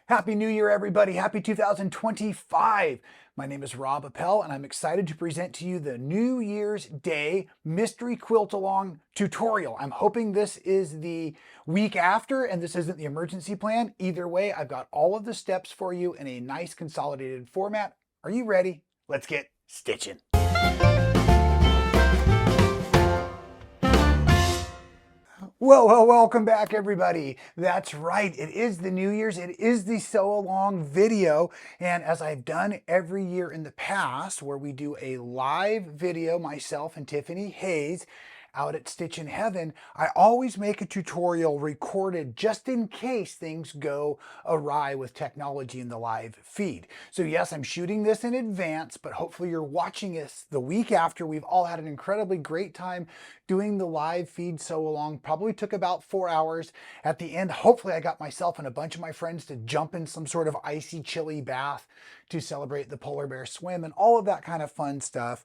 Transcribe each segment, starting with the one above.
Happy New Year, everybody. Happy 2025. My name is Rob Appell, and I'm excited to present to you the New Year's Day Mystery Quilt Along tutorial. I'm hoping this is the week after and this isn't the emergency plan. Either way, I've got all of the steps for you in a nice consolidated format. Are you ready? Let's get stitching. Well, welcome back, everybody. That's right. It is the New Year's. It is the Sew Along video. And as I've done every year in the past, where we do a live video, myself and Tiffany Hayes, out at Stitchin Heaven, I always make a tutorial recorded just in case things go awry with technology in the live feed. So yes, I'm shooting this in advance, but hopefully you're watching this the week after. We've all had an incredibly great time doing the live feed Sew Along. Probably took about 4 hours. At the end, hopefully I got myself and a bunch of my friends to jump in some sort of icy, chilly bath to celebrate the polar bear swim and all of that kind of fun stuff.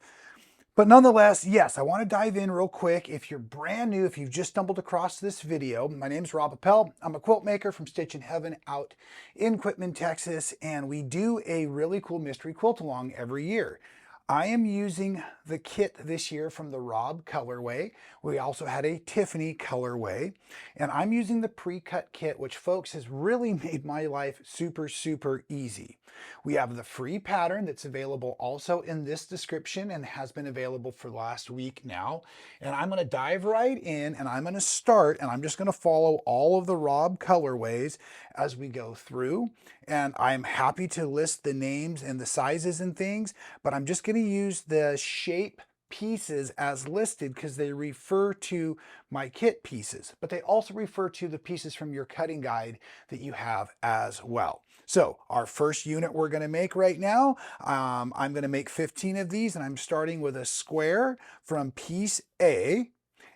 But nonetheless, yes, I want to dive in real quick. If you're brand new, if you've just stumbled across this video, my name's Rob Appell. I'm a quilt maker from Stitchin Heaven out in Quitman, Texas, and we do a really cool mystery quilt along every year. I am using the kit this year from the Rob colorway. We also had a Tiffany colorway, and I'm using the pre-cut kit, which folks has really made my life super easy. We have the free pattern that's available also in this description and has been available for the last week now. And I'm going to dive right in and I'm going to start, and I'm just going to follow all of the Rob colorways as we go through. And I'm happy to list the names and the sizes and things, but I'm just going to use the shape pieces as listed because they refer to my kit pieces, but they also refer to the pieces from your cutting guide that you have as well. So our first unit we're going to make right now, I'm going to make 15 of these, and I'm starting with a square from piece A.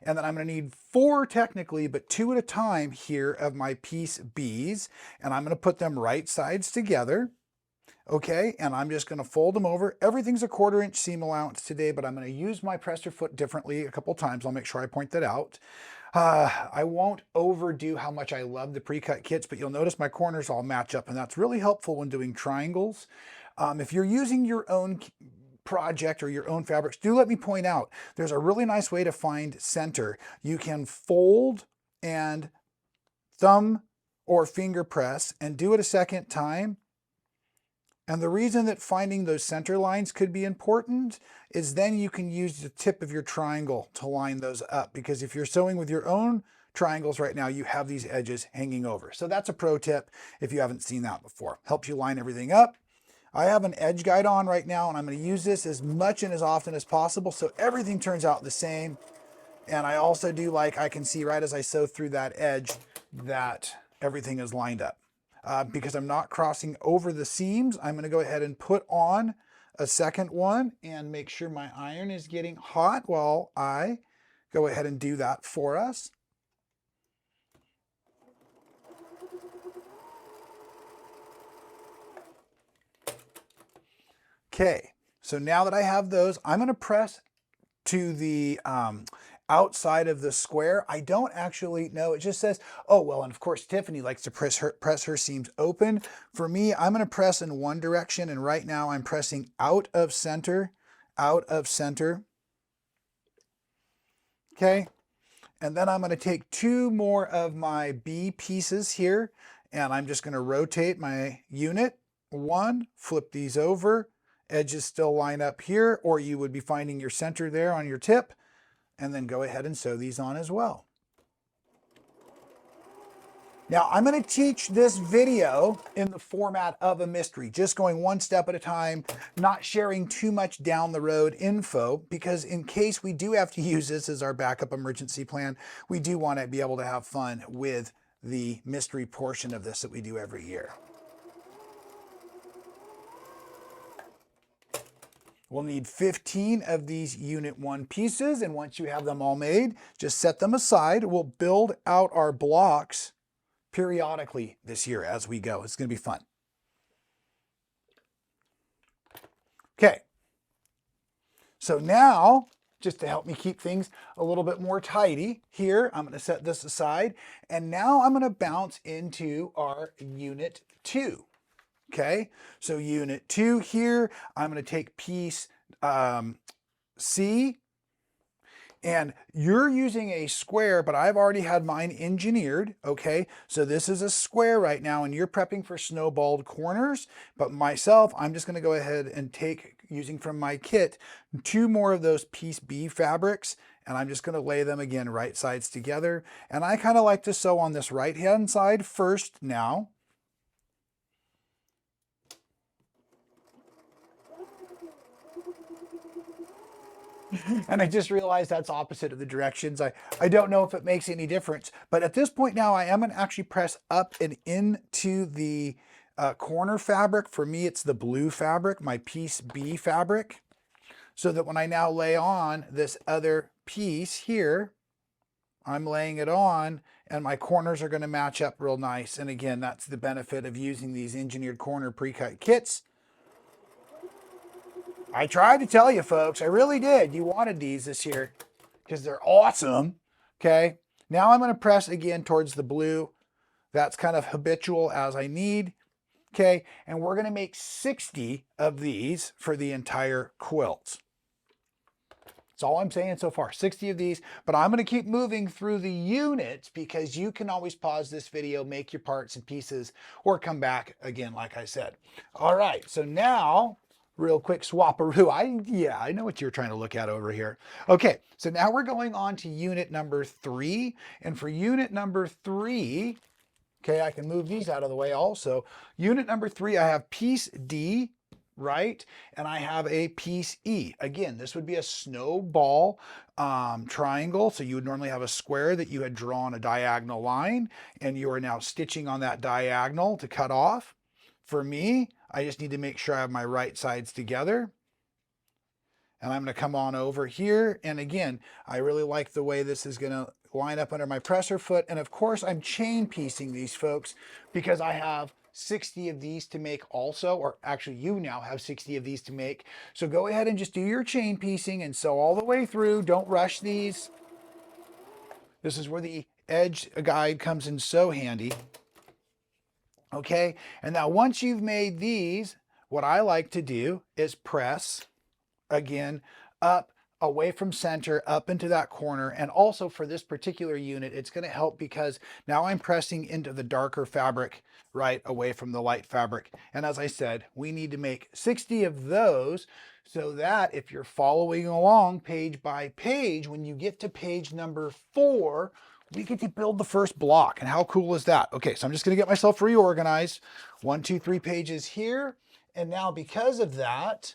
And then I'm going to need 4 technically, but 2 at a time here of my piece B's. And I'm going to put them right sides together. Okay, and I'm just going to fold them over. Everything's a 1/4 inch seam allowance today, but I'm going to use my presser foot differently a couple times. I'll make sure I point that out. I won't overdo how much I love the pre-cut kits, but you'll notice my corners all match up, and that's really helpful when doing triangles. If you're using your own project or your own fabrics, do let me point out, there's a really nice way to find center. You can fold and thumb or finger press and do it a second time. And the reason that finding those center lines could be important is then you can use the tip of your triangle to line those up, because if you're sewing with your own triangles right now, you have these edges hanging over. So that's a pro tip if you haven't seen that before. Helps you line everything up. I have an edge guide on right now, and I'm going to use this as much and as often as possible so everything turns out the same. And I also do like, I can see right as I sew through that edge that everything is lined up. Because I'm not crossing over the seams, I'm going to go ahead and put on a second one and make sure my iron is getting hot while I go ahead and do that for us. Okay, so now that I have those, I'm going to press to the outside of the square. I don't actually know. It just says, oh, well, and of course, Tiffany likes to press her seams open. For me, I'm going to press in one direction, and right now I'm pressing out of center. Okay, and then I'm going to take 2 more of my B pieces here, and I'm just going to rotate my unit. 1, flip these over. Edges still line up here, or you would be finding your center there on your tip, and then go ahead and sew these on as well. Now I'm going to teach this video in the format of a mystery, just going one step at a time, not sharing too much down the road info, because in case we do have to use this as our backup emergency plan, we do want to be able to have fun with the mystery portion of this that we do every year. We'll need 15 of these Unit 1 pieces, and once you have them all made, just set them aside. We'll build out our blocks periodically this year as we go. It's going to be fun. Okay, so now just to help me keep things a little bit more tidy. Here, I'm going to set this aside, and now I'm going to bounce into our unit 2. Okay, so unit 2 here, I'm going to take piece C, and you're using a square, but I've already had mine engineered, okay? So this is a square right now, and you're prepping for snowballed corners, but myself, I'm just gonna go ahead and take, using from my kit, 2 more of those piece B fabrics, and I'm just gonna lay them again right sides together. And I kind of like to sew on this right-hand side first now. And I just realized that's opposite of the directions. I don't know if it makes any difference, but at this point now I am going to actually press up and into the corner fabric. For me, it's the blue fabric, my piece B fabric, so that when I now lay on this other piece here, I'm laying it on and my corners are going to match up real nice. And again, that's the benefit of using these engineered corner pre-cut kits. I tried to tell you folks, I really did. You wanted these this year because they're awesome. Okay, now I'm going to press again towards the blue. That's kind of habitual as I need. Okay, and we're going to make 60 of these for the entire quilt. That's all I'm saying so far, 60 of these, but I'm going to keep moving through the units because you can always pause this video, make your parts and pieces, or come back again, like I said. All right, so now, real quick swapperoo. I know what you're trying to look at over here. Okay, so now we're going on to unit number 3. And for unit number 3, okay, I can move these out of the way also. Unit number 3, I have piece D, right? And I have a piece E. Again, this would be a snowball triangle. So you would normally have a square that you had drawn a diagonal line, and you are now stitching on that diagonal to cut off. For me, I just need to make sure I have my right sides together. And I'm going to come on over here. And again, I really like the way this is going to line up under my presser foot. And of course, I'm chain piecing these, folks, because I have 60 of these to make also, or actually you now have 60 of these to make. So go ahead and just do your chain piecing and sew all the way through. Don't rush these. This is where the edge guide comes in so handy. Okay, and now once you've made these, what I like to do is press again up away from center up into that corner. And also for this particular unit, it's going to help because now I'm pressing into the darker fabric right away from the light fabric. And as I said, we need to make 60 of those so that if you're following along page by page, when you get to page number 4, we get to build the first block. And how cool is that? Okay, so I'm just going to get myself reorganized. 1, 2, 3 pages here. And now because of that,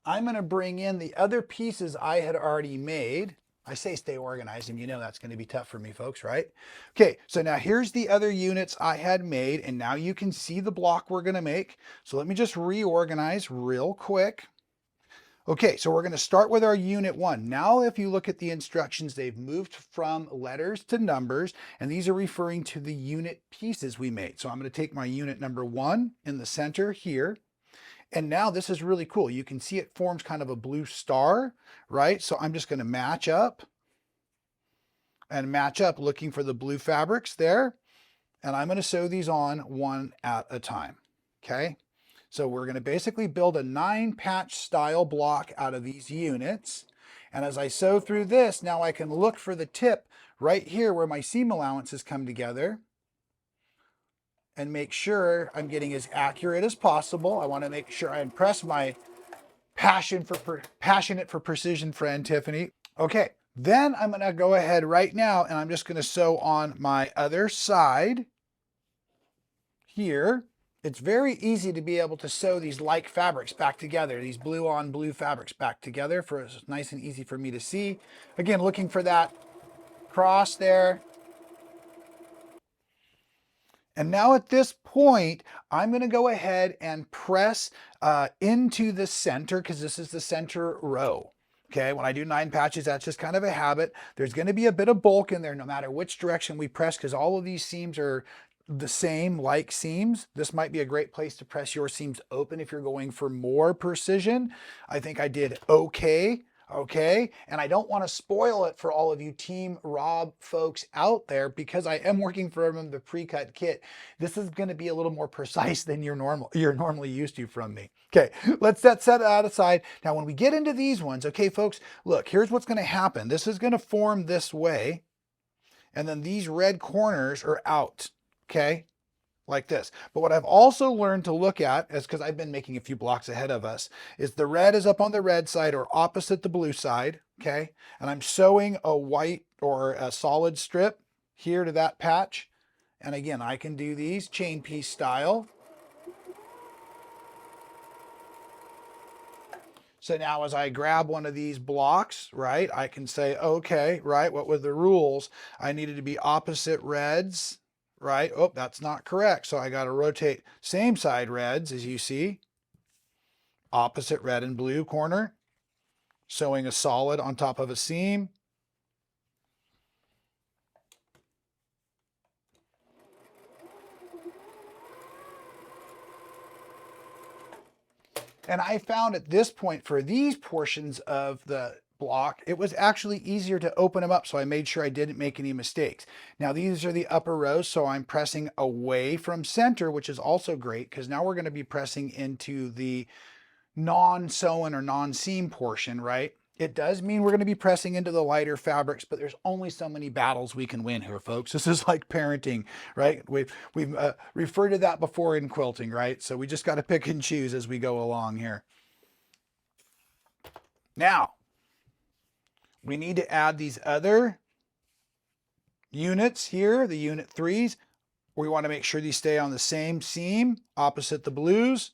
I'm going to bring in the other pieces I had already made. I say stay organized, and you know that's going to be tough for me, folks, right? Okay, so now here's the other units I had made, and now you can see the block we're going to make. So let me just reorganize real quick. Okay, so we're going to start with our unit 1. Now, if you look at the instructions, they've moved from letters to numbers, and these are referring to the unit pieces we made. So I'm going to take my unit number 1 in the center here. And now this is really cool. You can see it forms kind of a blue star, right? So I'm just going to match up looking for the blue fabrics there. And I'm going to sew these on one at a time. Okay. So we're going to basically build a 9-patch style block out of these units. And as I sew through this, now I can look for the tip right here where my seam allowances come together and make sure I'm getting as accurate as possible. I want to make sure I impress my passionate for precision friend, Tiffany. Okay, then I'm going to go ahead right now and I'm just going to sew on my other side here. It's very easy to be able to sew these like fabrics back together, these blue on blue fabrics back together, for it's nice and easy for me to see. Again, looking for that cross there. And now at this point, I'm going to go ahead and press into the center because this is the center row. Okay, when I do 9 patches, that's just kind of a habit. There's going to be a bit of bulk in there no matter which direction we press because all of these seams are the same like seams. This might be a great place to press your seams open if you're going for more precision. I think I did okay. Okay, and I don't want to spoil it for all of you Team Rob folks out there because I am working from the pre-cut kit. This is going to be a little more precise than you're normally used to from me. Okay, let's set that aside. Now, when we get into these ones, okay, folks, look, here's what's going to happen. This is going to form this way, and then these red corners are out. Okay, like this. But what I've also learned to look at is, because I've been making a few blocks ahead of us, is the red is up on the red side or opposite the blue side, okay? And I'm sewing a white or a solid strip here to that patch. And again, I can do these chain piece style. So now as I grab one of these blocks, right, I can say, okay, right, what were the rules? I needed to be opposite reds, right? Oh, that's not correct. So I got to rotate same side reds, as you see. Opposite red and blue corner. Sewing a solid on top of a seam. And I found at this point for these portions of the block, it was actually easier to open them up, so I made sure I didn't make any mistakes. Now these are the upper rows, so I'm pressing away from center, which is also great because now we're going to be pressing into the non-sewn or non-seam portion, right? It does mean we're going to be pressing into the lighter fabrics, but there's only so many battles we can win here, folks. This is like parenting, right? We've referred to that before in quilting, right? So we just got to pick and choose as we go along here. Now, we need to add these other units here, the unit 3s. We want to make sure these stay on the same seam, opposite the blues.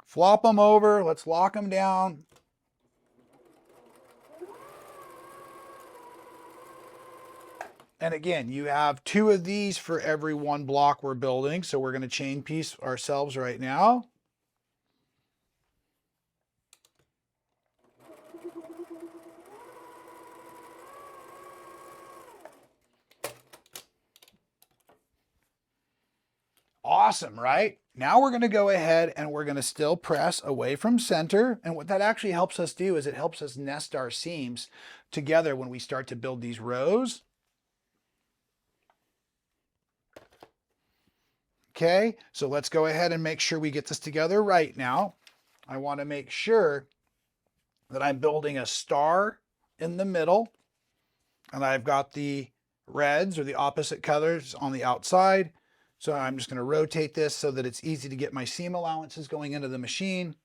Flop them over, let's lock them down. And again, you have 2 of these for every 1 block we're building. So we're going to chain piece ourselves right now. Awesome, right? Now we're going to go ahead and we're going to still press away from center. And what that actually helps us do is it helps us nest our seams together when we start to build these rows. Okay, so let's go ahead and make sure we get this together right now. I want to make sure that I'm building a star in the middle. And I've got the reds or the opposite colors on the outside. So I'm just going to rotate this so that it's easy to get my seam allowances going into the machine.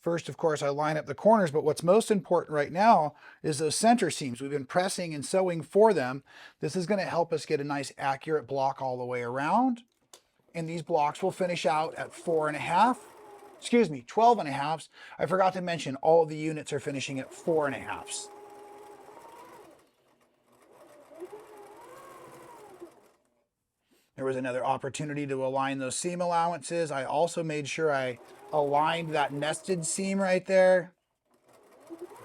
First, of course, I line up the corners, but what's most important right now is those center seams. We've been pressing and sewing for them. This is going to help us get a nice accurate block all the way around. And these blocks will finish out at 4.5, excuse me, 12.5. I forgot to mention all of the units are finishing at 4.5. There was another opportunity to align those seam allowances. I also made sure I aligned that nested seam right there,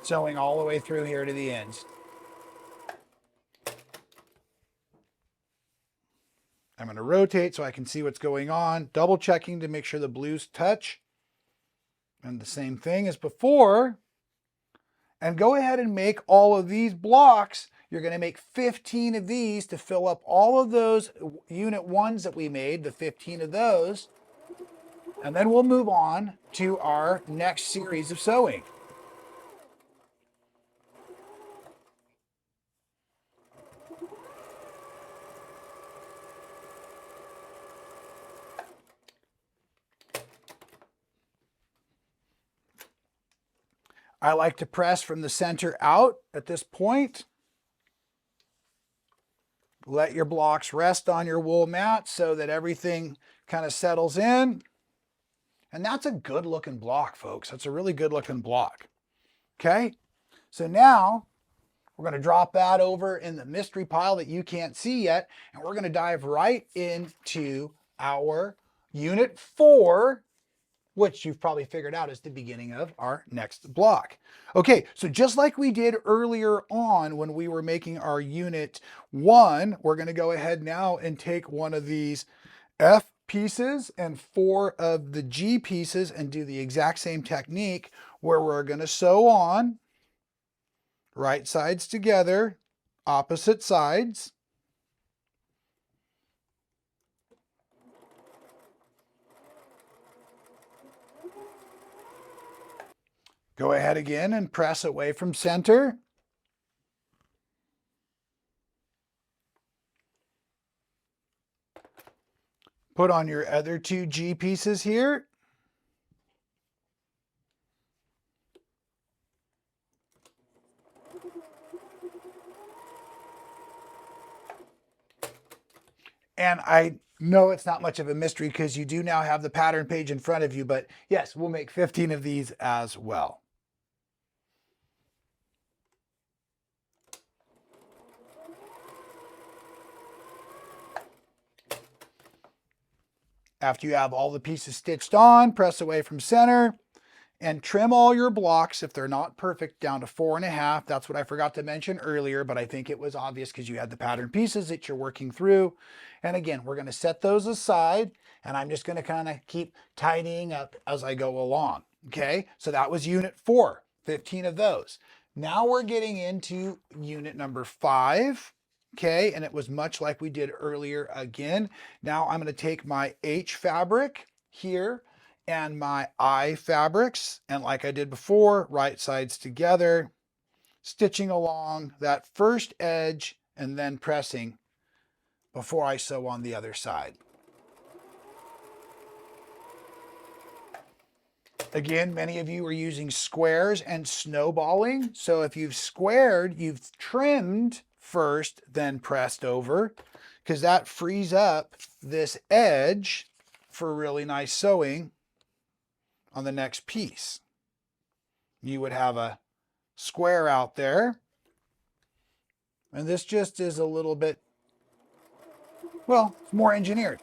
sewing all the way through here to the ends. I'm going to rotate so I can see what's going on, double checking to make sure the blues touch. And the same thing as before. And go ahead and make all of these blocks. You're going to make 15 of these to fill up all of those unit 1s that we made, the 15 of those. And then we'll move on to our next series of sewing. I like to press from the center out at this point. Let your blocks rest on your wool mat so that everything kind of settles in. And that's a good looking block, folks. That's a really good looking block. Okay, so now we're going to drop that over in the mystery pile that you can't see yet. And we're going to dive right into our unit 4, which you've probably figured out is the beginning of our next block. Okay, so just like we did earlier on when we were making our unit 1, we're going to go ahead now and take one of these F pieces and 4 of the G pieces and do the exact same technique where we're going to sew on right sides together, opposite sides. Go ahead again and press away from center. Put on your other two G pieces here. And I know it's not much of a mystery because you do now have the pattern page in front of you, but yes, we'll make 15 of these as well. After you have all the pieces stitched on, press away from center and trim all your blocks if they're not perfect down to 4.5. That's what I forgot to mention earlier, but I think it was obvious because you had the pattern pieces that you're working through. And again, we're going to set those aside and I'm just going to kind of keep tidying up as I go along. Okay, so that was unit 4, 15 of those. Now we're getting into unit number 5. Okay, and it was much like we did earlier again. Now I'm going to take my H fabric here and my I fabrics, and like I did before, right sides together, stitching along that first edge and then pressing before I sew on the other side. Again, many of you are using squares and snowballing. So if you've squared, you've trimmed first, then pressed over, because that frees up this edge for really nice sewing on the next piece. You would have a square out there, and this just is a little bit, well, more engineered.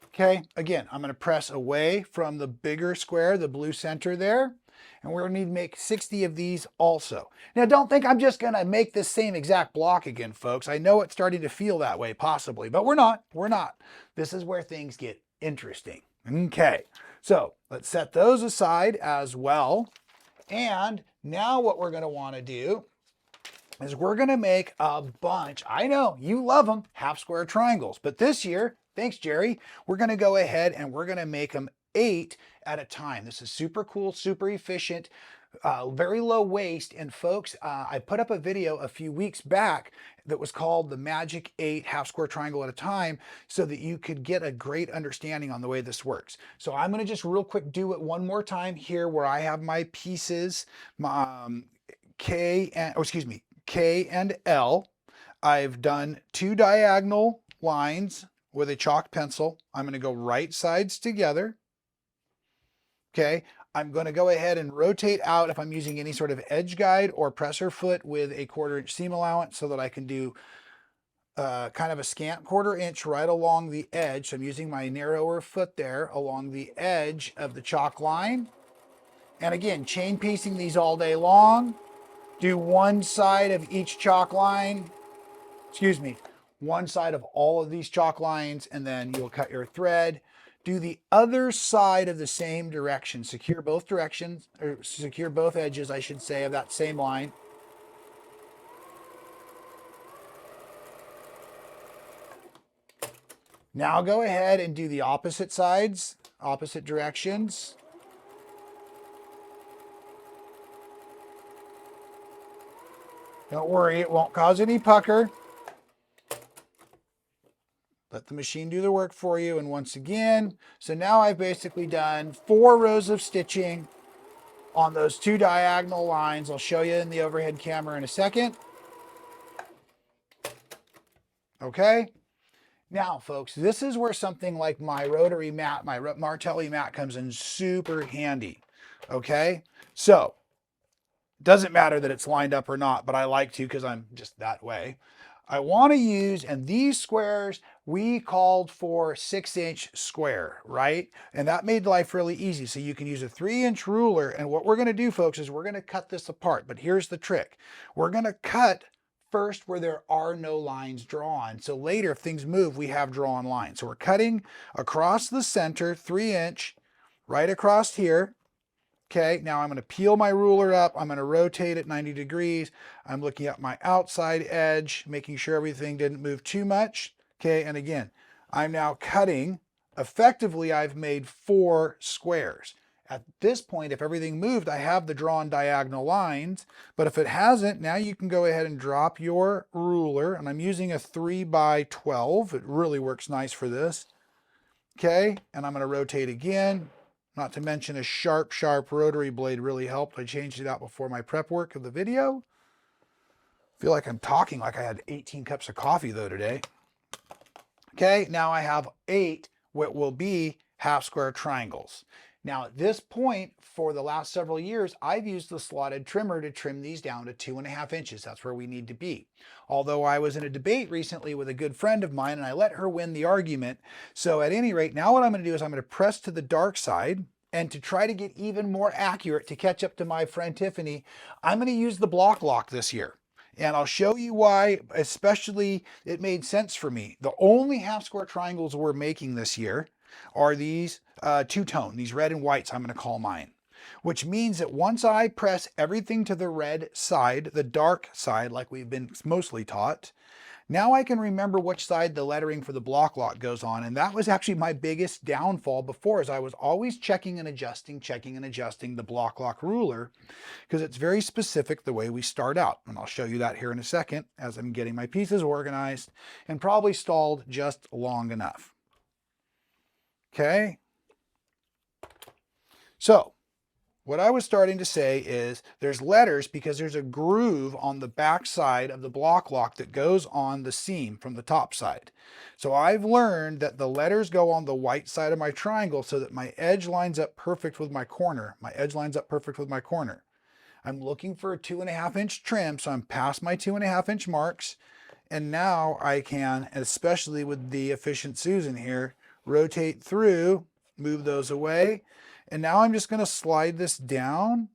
Okay, again, I'm going to press away from the bigger square, the blue center there, and we're going to need to make 60 of these also. Now, don't think I'm just going to make this same exact block again, folks. I know it's starting to feel that way, possibly, but we're not. We're not. This is where things get interesting. Okay, so let's set those aside as well. And now what we're going to want to do is we're going to make a bunch. I know you love them, half square triangles, but this year, thanks Jerry, we're going to go ahead and we're going to make them 8 at a time. This is super cool, super efficient, very low waste. And folks, I put up a video a few weeks back that was called the Magic 8 half square triangle at a time so that you could get a great understanding on the way this works. So I'm going to just real quick do it one more time here where I have my pieces, K and L. I've done 2 diagonal lines with a chalk pencil. I'm going to go right sides together. Okay, I'm going to go ahead and rotate out if I'm using any sort of edge guide or presser foot with a 1/4 inch seam allowance so that I can do kind of a scant 1/4 inch right along the edge. So I'm using my narrower foot there along the edge of the chalk line. And again, chain piecing these all day long. Do one side of each chalk line, one side of all of these chalk lines, and then you'll cut your thread. Do the other side of the same direction. Secure both directions, or secure both edges, I should say, of that same line. Now go ahead and do the opposite sides, opposite directions. Don't worry, it won't cause any pucker. Let the machine do the work for you. And once again, so now I've basically done 4 rows of stitching on those 2 diagonal lines. I'll show you in the overhead camera in a second. Okay. Now, folks, this is where something like my rotary mat, my Martelli mat comes in super handy. Okay. So doesn't matter that it's lined up or not, but I like to because I'm just that way. I want to use, and these squares, we called for 6-inch square, right? And that made life really easy. So you can use a 3-inch ruler. And what we're going to do, folks, is we're going to cut this apart. But here's the trick. We're going to cut first where there are no lines drawn. So later, if things move, we have drawn lines. So we're cutting across the center, 3-inch, right across here. Okay, now I'm going to peel my ruler up. I'm going to rotate it 90 degrees. I'm looking at my outside edge, making sure everything didn't move too much. Okay, and again, I'm now cutting. Effectively, I've made 4 squares. At this point, if everything moved, I have the drawn diagonal lines, but if it hasn't, now you can go ahead and drop your ruler, and I'm using a 3x12. It really works nice for this. Okay, and I'm going to rotate again. Not to mention a sharp rotary blade really helped. I changed it out before my prep work of the video. I feel like I'm talking like I had 18 cups of coffee though today. Okay, now I have 8 what will be half square triangles. Now at this point, for the last several years, I've used the slotted trimmer to trim these down to 2.5 inches. That's where we need to be. Although I was in a debate recently with a good friend of mine and I let her win the argument. So at any rate, now what I'm going to do is I'm going to press to the dark side, and to try to get even more accurate to catch up to my friend Tiffany, I'm going to use the block lock this year. And I'll show you why, especially it made sense for me. The only half square triangles we're making this year are these two-tone, these red and whites, I'm going to call mine. Which means that once I press everything to the red side, the dark side, like we've been mostly taught, now I can remember which side the lettering for the block lock goes on. And that was actually my biggest downfall before, is I was always checking and adjusting the block lock ruler, because it's very specific the way we start out. And I'll show you that here in a second as I'm getting my pieces organized and probably stalled just long enough. Okay. So what I was starting to say is there's letters because there's a groove on the back side of the block lock that goes on the seam from the top side. So I've learned that the letters go on the white side of my triangle so that my edge lines up perfect with my corner. My edge lines up perfect with my corner. I'm looking for a 2.5 inch trim, so I'm past my 2.5 inch marks. And now I can, especially with the Efficient Susan here, rotate through, move those away. And now I'm just going to slide this down.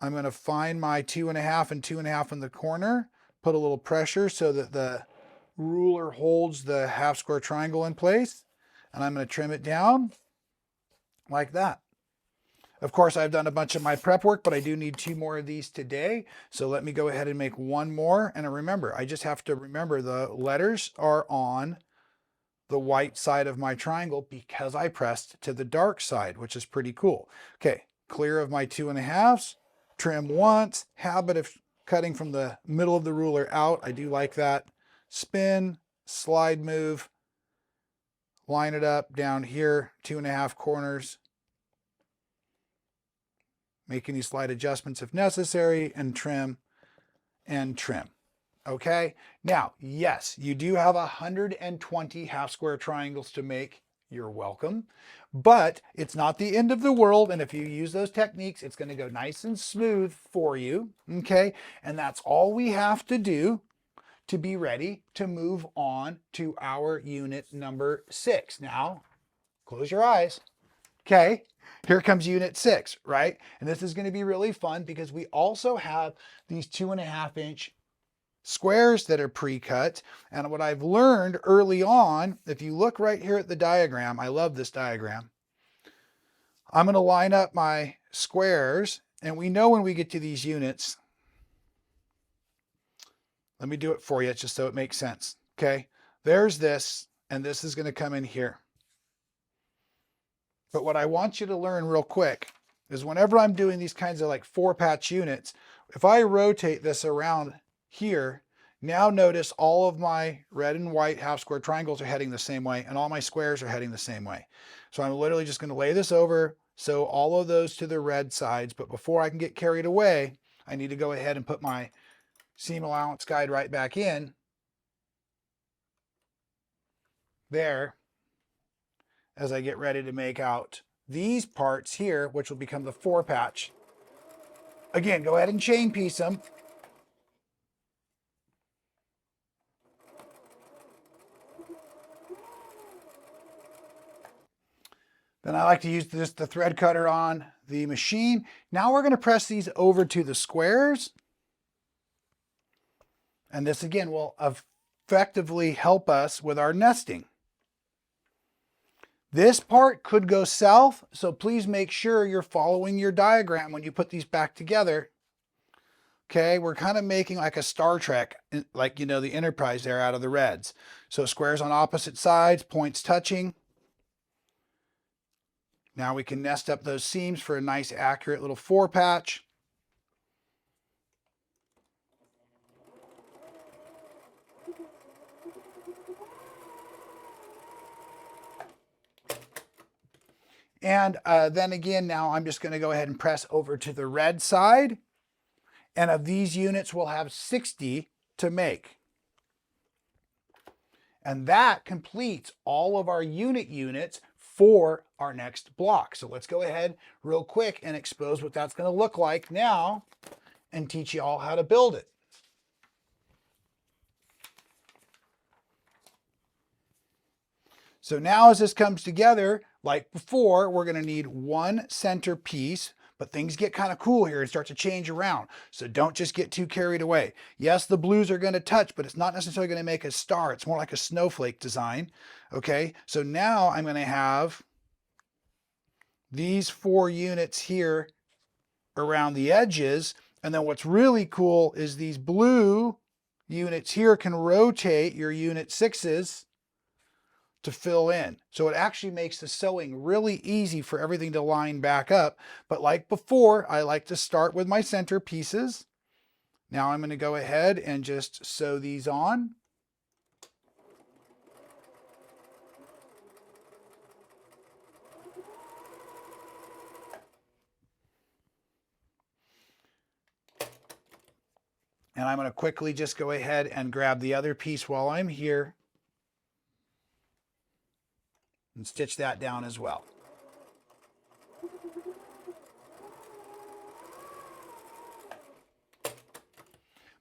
I'm going to find my 2.5 and 2.5 in the corner, put a little pressure so that the ruler holds the half square triangle in place. And I'm going to trim it down like that. Of course, I've done a bunch of my prep work, but I do need 2 more of these today. So let me go ahead and make 1 more. And remember, I just have to remember the letters are on the white side of my triangle because I pressed to the dark side, which is pretty cool. Okay, clear of my 2.5s, trim once, habit of cutting from the middle of the ruler out. I do like that. Spin, slide move, line it up down here, 2.5 corners. Make any slight adjustments if necessary, and trim and trim. Okay, now, yes, you do have 120 half square triangles to make. You're welcome. But it's not the end of the world. And if you use those techniques, it's going to go nice and smooth for you. Okay, and that's all we have to do to be ready to move on to our unit number 6. Now, close your eyes. Okay, here comes unit 6, right? And this is going to be really fun because we also have these 2.5 inch squares that are pre-cut. And what I've learned early on, if you look right here at the diagram, I love this diagram. I'm going to line up my squares, and we know when we get to these units, let me do it for you just so it makes sense. Okay, there's this, and this is going to come in here. But what I want you to learn real quick is whenever I'm doing these kinds of like 4-patch units, if I rotate this around here, now notice all of my red and white half square triangles are heading the same way, and all my squares are heading the same way. So I'm literally just going to lay this over, so all of those to the red sides. But before I can get carried away, I need to go ahead and put my seam allowance guide right back in there as I get ready to make out these parts here, which will become the 4-patch. Again, go ahead and chain piece them. Then I like to use just the thread cutter on the machine. Now we're going to press these over to the squares. And this again will effectively help us with our nesting. This part could go south, so please make sure you're following your diagram when you put these back together. Okay, we're kind of making like a Star Trek, like, you know, the Enterprise there out of the reds. So squares on opposite sides, points touching. Now we can nest up those seams for a nice accurate little 4-patch. And then again, now I'm just going to go ahead and press over to the red side. And of these units, we'll have 60 to make. And that completes all of our units for our next block. So let's go ahead real quick and expose what that's going to look like now and teach you all how to build it. So now as this comes together, like before, we're going to need one center piece, but things get kind of cool here and start to change around. So don't just get too carried away. Yes, the blues are going to touch, but it's not necessarily going to make a star. It's more like a snowflake design. Okay, so now I'm going to have these 4 units here around the edges. And then what's really cool is these blue units here can rotate your unit 6s to fill in. So it actually makes the sewing really easy for everything to line back up. But like before, I like to start with my center pieces. Now I'm going to go ahead and just sew these on. And I'm going to quickly just go ahead and grab the other piece while I'm here and stitch that down as well.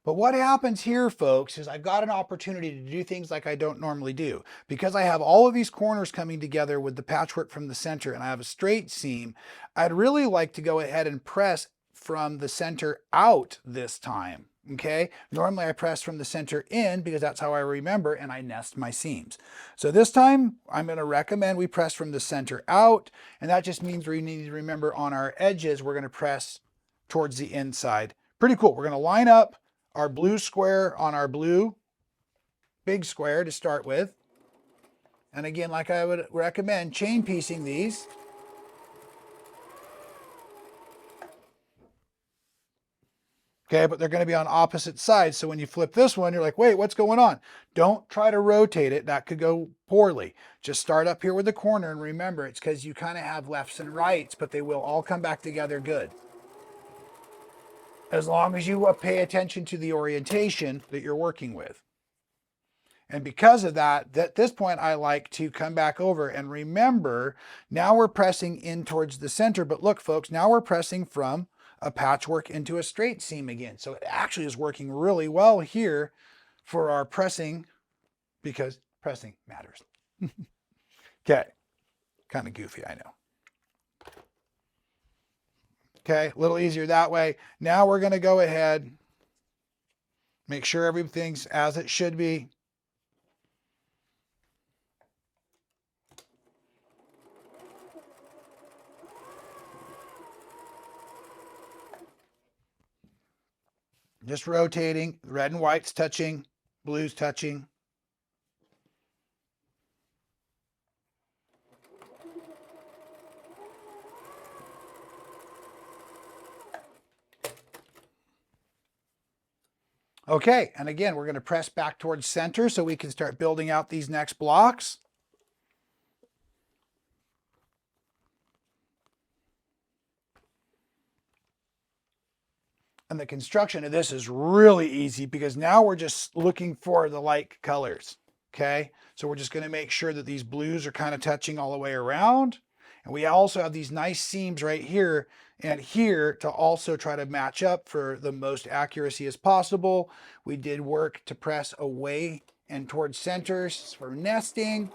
But what happens here, folks, is I've got an opportunity to do things like I don't normally do. Because I have all of these corners coming together with the patchwork from the center and I have a straight seam, I'd really like to go ahead and press from the center out this time. Okay, normally I press from the center in because that's how I remember and I nest my seams. So this time I'm going to recommend we press from the center out, and that just means we need to remember on our edges we're going to press towards the inside. Pretty cool. We're going to line up our blue square on our blue big square to start with. And again, like I would recommend, chain piecing these. Okay, but they're going to be on opposite sides. So when you flip this one, you're like, wait, what's going on? Don't try to rotate it. That could go poorly. Just start up here with the corner and remember it's because you kind of have lefts and rights, but they will all come back together good. As long as you pay attention to the orientation that you're working with. And because of that, at this point, I like to come back over and remember, now we're pressing in towards the center. But look, folks, now we're pressing from a patchwork into a straight seam again. So it actually is working really well here for our pressing because pressing matters. Okay, kind of goofy, I know. Okay, a little easier that way. Now we're going to go ahead, make sure everything's as it should be. Just rotating, red and white's touching, blue's touching. Okay, and again, we're going to press back towards center so we can start building out these next blocks. And the construction of this is really easy because now we're just looking for the like colors, okay? So we're just going to make sure that these blues are kind of touching all the way around. And we also have these nice seams right here and here to also try to match up for the most accuracy as possible. We did work to press away and towards centers for nesting.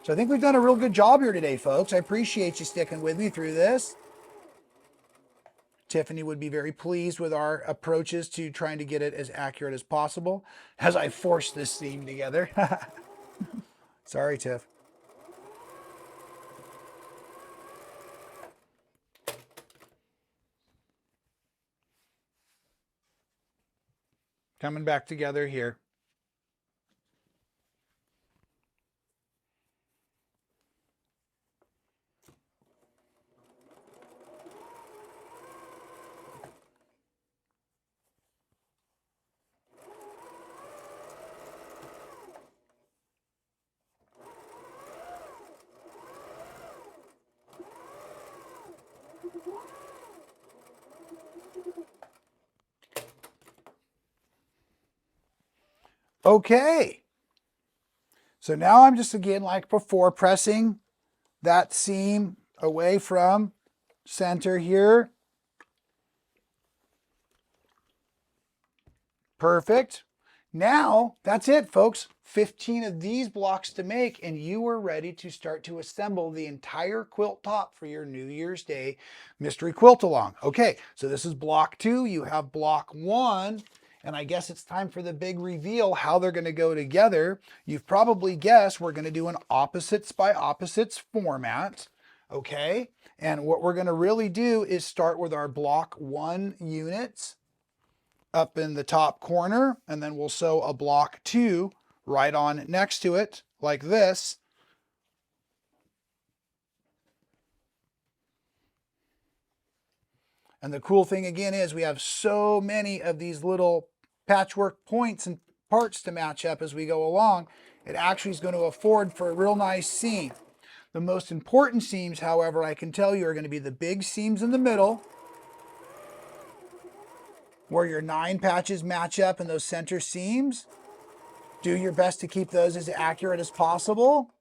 So I think we've done a real good job here today, folks. I appreciate you sticking with me through this. Tiffany would be very pleased with our approaches to trying to get it as accurate as possible as I force this seam together. Sorry, Tiff. coming back together here. Okay. So now I'm just, again, like before, pressing that seam away from center here. Perfect. Now, that's it, folks. 15 of these blocks to make, and you are ready to start to assemble the entire quilt top for your New Year's Day mystery quilt along. Okay, so this is block 2. You have block 1, and I guess it's time for the big reveal how they're going to go together. You've probably guessed we're going to do an opposites by opposites format. Okay, and what we're going to really do is start with our block 1 units up in the top corner, and then we'll sew a block 2 right on next to it like this. And the cool thing again is we have so many of these little patchwork points and parts to match up as we go along. It actually is going to afford for a real nice seam. The most important seams, however, I can tell you are going to be the big seams in the middle, where your 9 patches match up in those center seams. Do your best to keep those as accurate as possible,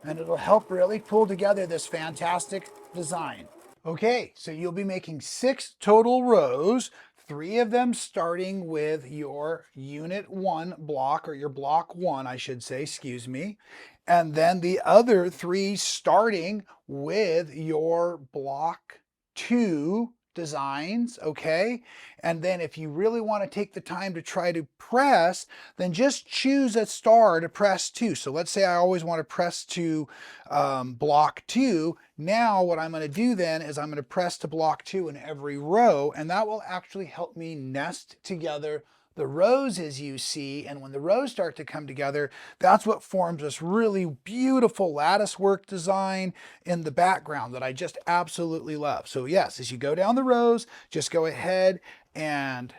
and it'll help really pull together this fantastic design. Okay, so you'll be making 6 total rows, 3 of them starting with your unit 1 block, or your block 1, I should say, excuse me. And then the other 3 starting with your block 2 designs, okay? And then if you really want to take the time to try to press, then just choose a star to press to. So let's say I always want to press to block 2. Now what I'm going to do then is I'm going to press to block 2 in every row, and that will actually help me nest together the rows as you see. And when the rows start to come together, that's what forms this really beautiful lattice work design in the background that I just absolutely love. So yes, as you go down the rows, just go ahead and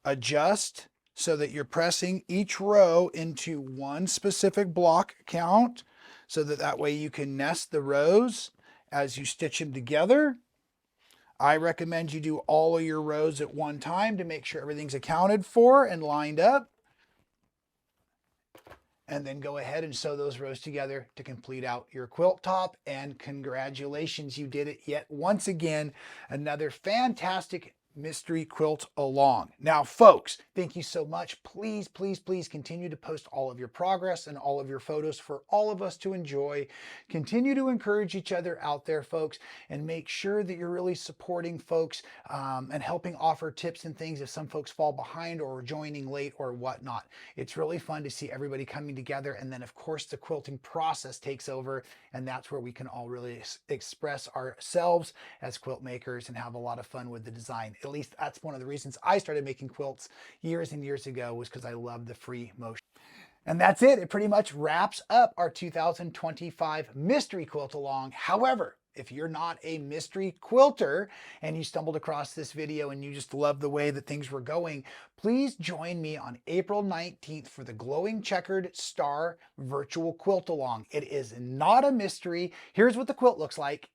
adjust so that you're pressing each row into one specific block count, so that way you can nest the rows as you stitch them together. I recommend you do all of your rows at one time to make sure everything's accounted for and lined up. And then go ahead and sew those rows together to complete out your quilt top. And congratulations, you did it yet once again. Another fantastic mystery quilt along. Now, folks, thank you so much. Please, please, please continue to post all of your progress and all of your photos for all of us to enjoy. Continue to encourage each other out there, folks, and make sure that you're really supporting folks and helping offer tips and things if some folks fall behind or are joining late or whatnot. It's really fun to see everybody coming together. And then, of course, the quilting process takes over, and that's where we can all really express ourselves as quilt makers and have a lot of fun with the design. At least that's one of the reasons I started making quilts years and years ago, was because I love the free motion. And that's it. It pretty much wraps up our 2025 mystery quilt along. However, if you're not a mystery quilter and you stumbled across this video and you just love the way that things were going, please join me on April 19th for the Glowing Checkered Star virtual quilt along. It is not a mystery. Here's what the quilt looks like.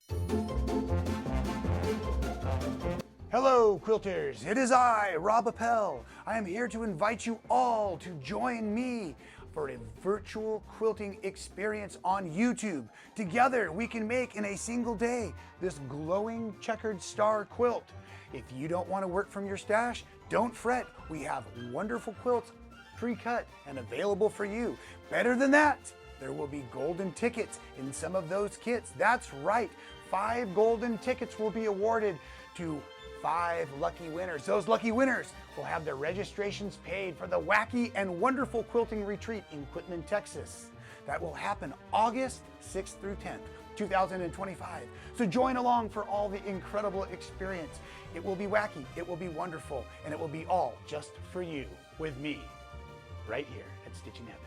Hello, quilters. It is I, Rob Appell. I am here to invite you all to join me for a virtual quilting experience on YouTube. Together, we can make in a single day this glowing checkered star quilt. If you don't want to work from your stash, don't fret. We have wonderful quilts pre-cut and available for you. Better than that, there will be golden tickets in some of those kits. That's right, 5 golden tickets will be awarded to 5 lucky winners. Those lucky winners will have their registrations paid for the wacky and wonderful quilting retreat in Quitman, Texas. That will happen August 6th through 10th. 2025. So join along for all the incredible experience. It will be wacky, it will be wonderful, and it will be all just for you with me right here at Stitchin Heaven.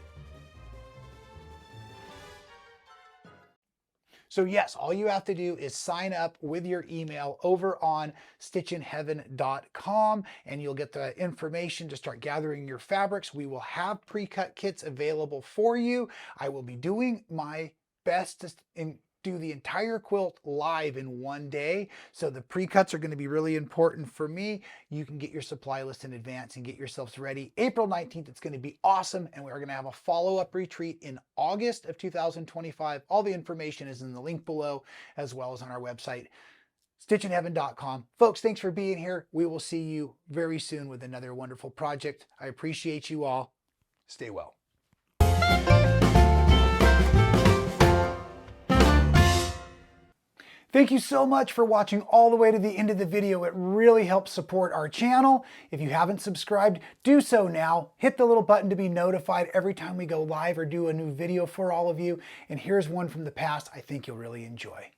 So yes, all you have to do is sign up with your email over on stitchinheaven.com and you'll get the information to start gathering your fabrics. We will have pre-cut kits available for you. I will be doing my best to do the entire quilt live in one day. So the pre-cuts are going to be really important for me. You can get your supply list in advance and get yourselves ready. April 19th, it's going to be awesome. And we're going to have a follow-up retreat in August of 2025. All the information is in the link below, as well as on our website, stitchinheaven.com. Folks, thanks for being here. We will see you very soon with another wonderful project. I appreciate you all. Stay well. Thank you so much for watching all the way to the end of the video. It really helps support our channel. If you haven't subscribed, do so now. Hit the little button to be notified every time we go live or do a new video for all of you. And here's one from the past I think you'll really enjoy.